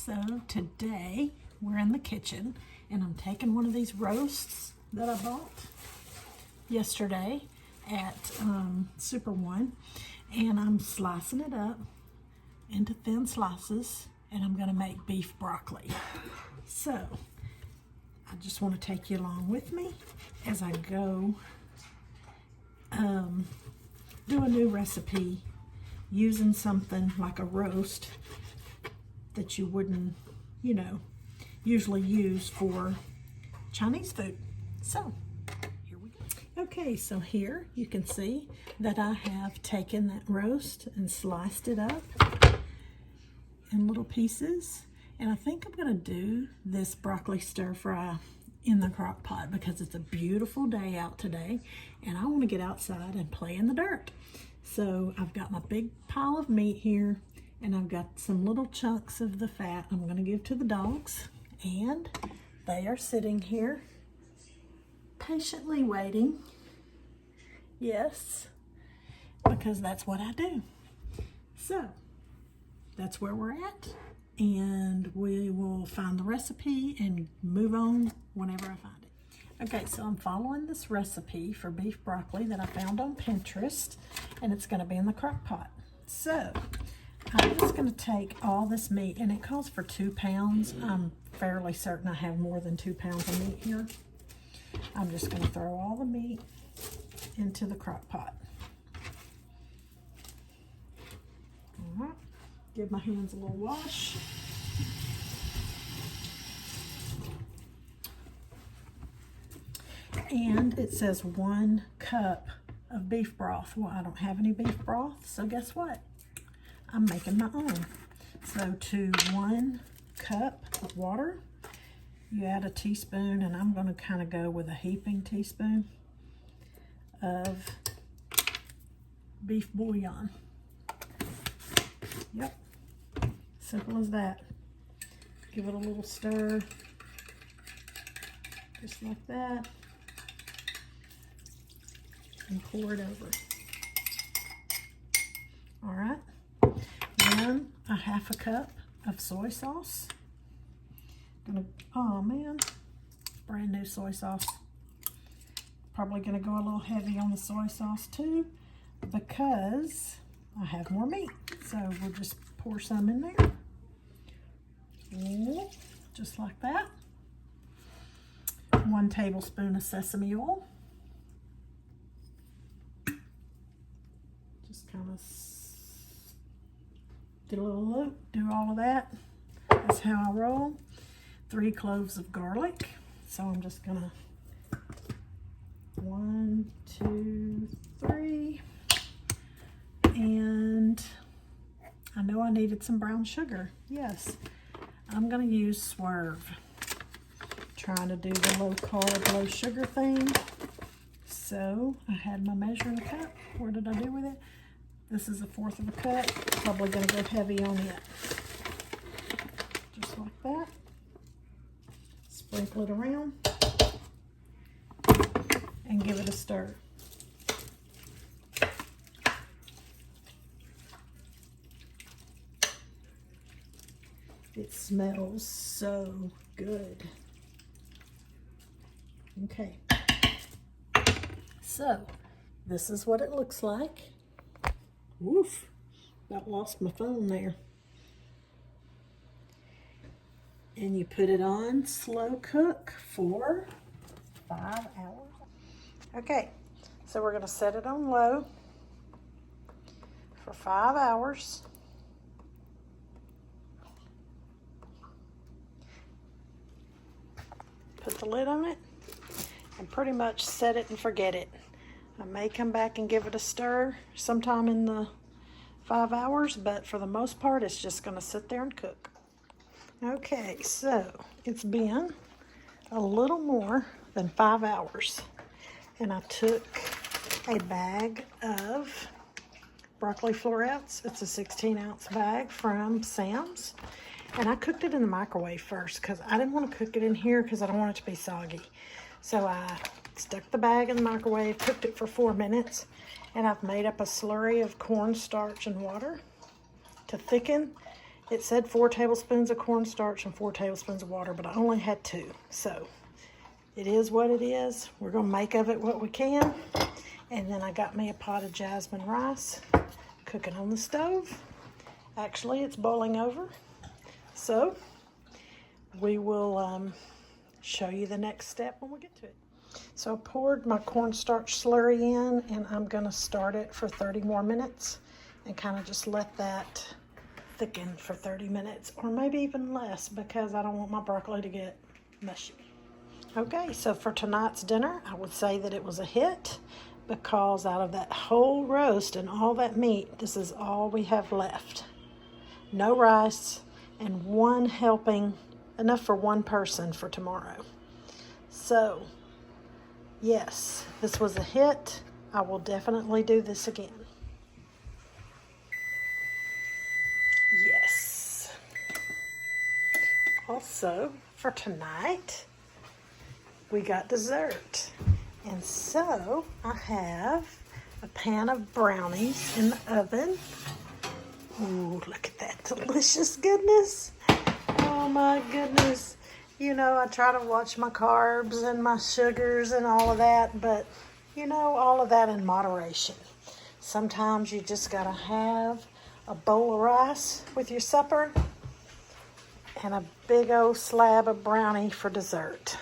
So today we're in the kitchen and I'm taking one of these roasts that I bought yesterday at Super One, and I'm slicing it up into thin slices, and I'm going to make beef broccoli. So I just want to take you along with me as I go do a new recipe using something like a roast that you wouldn't, usually use for Chinese food. So here we go. Okay, so here you can see that I have taken that roast and sliced it up in little pieces. And I think I'm gonna do this broccoli stir fry in the crock pot because it's a beautiful day out today and I want to get outside and play in the dirt. So I've got my big pile of meat here and I've got some little chunks of the fat I'm going to give to the dogs, and they are sitting here patiently waiting. Yes, because that's what I do. So that's where we're at, and we will find the recipe and move on whenever I find it. Okay, so I'm following this recipe for beef broccoli that I found on Pinterest, and it's going to be in the crock pot. So I'm just going to take all this meat, and it calls for 2 pounds. I'm fairly certain I have more than 2 pounds of meat here. I'm just going to throw all the meat into the crock pot. All right, give my hands a little wash. And it says 1 cup of beef broth. Well, I don't have any beef broth, so guess what? I'm making my own. So to 1 cup of water, you add a teaspoon, and I'm going to kind of go with a heaping teaspoon of beef bouillon. Yep, simple as that. Give it a little stir, just like that, and pour it over. All right. Then a 1/2 cup of soy sauce. Oh man, brand new soy sauce. Probably gonna go a little heavy on the soy sauce too because I have more meat. So we'll just pour some in there. Just like that. 1 tablespoon of sesame oil. Just kind of get a little loop, do all of that. That's how I roll. 3 cloves of garlic. So I'm just gonna 1, 2, 3. And I know I needed some brown sugar. Yes, I'm gonna use Swerve. Trying to do the low carb, low sugar thing. So I had my measuring cup. Where did I do with it? This is 1/4 of a cup. Probably gonna go heavy on it. Just like that. Sprinkle it around and give it a stir. It smells so good. Okay. So this is what it looks like. Woof, about lost my phone there. And you put it on slow cook for 5 hours. Okay, so we're gonna set it on low for 5 hours. Put the lid on it and pretty much set it and forget it. I may come back and give it a stir sometime in the 5 hours, but for the most part, it's just gonna sit there and cook. Okay, so it's been a little more than 5 hours, and I took a bag of broccoli florets. It's a 16-ounce bag from Sam's, and I cooked it in the microwave first because I didn't want to cook it in here because I don't want it to be soggy. So I stuck the bag in the microwave, cooked it for 4 minutes, and I've made up a slurry of cornstarch and water to thicken It said 4 tablespoons of cornstarch and 4 tablespoons of water, but I only had 2. So it is what it is. We're gonna make of it what we can. And then I got me a pot of jasmine rice cooking on the stove. Actually, it's boiling over. So we will show you the next step when we get to it. So I poured my cornstarch slurry in, and I'm gonna start it for 30 more minutes and kind of just let that thicken for 30 minutes, or maybe even less, because I don't want my broccoli to get mushy. Okay, so for tonight's dinner, I would say that it was a hit, because out of that whole roast and all that meat, this is all we have left. No rice, and 1 helping, enough for 1 person for tomorrow. So yes, this was a hit. I will definitely do this again. Yes. Also, for tonight, we got dessert. And so I have a pan of brownies in the oven. Ooh, look at that delicious goodness. Oh my goodness. You know, I try to watch my carbs and my sugars and all of that, but you know, all of that in moderation. Sometimes you just gotta have a bowl of rice with your supper and a big old slab of brownie for dessert.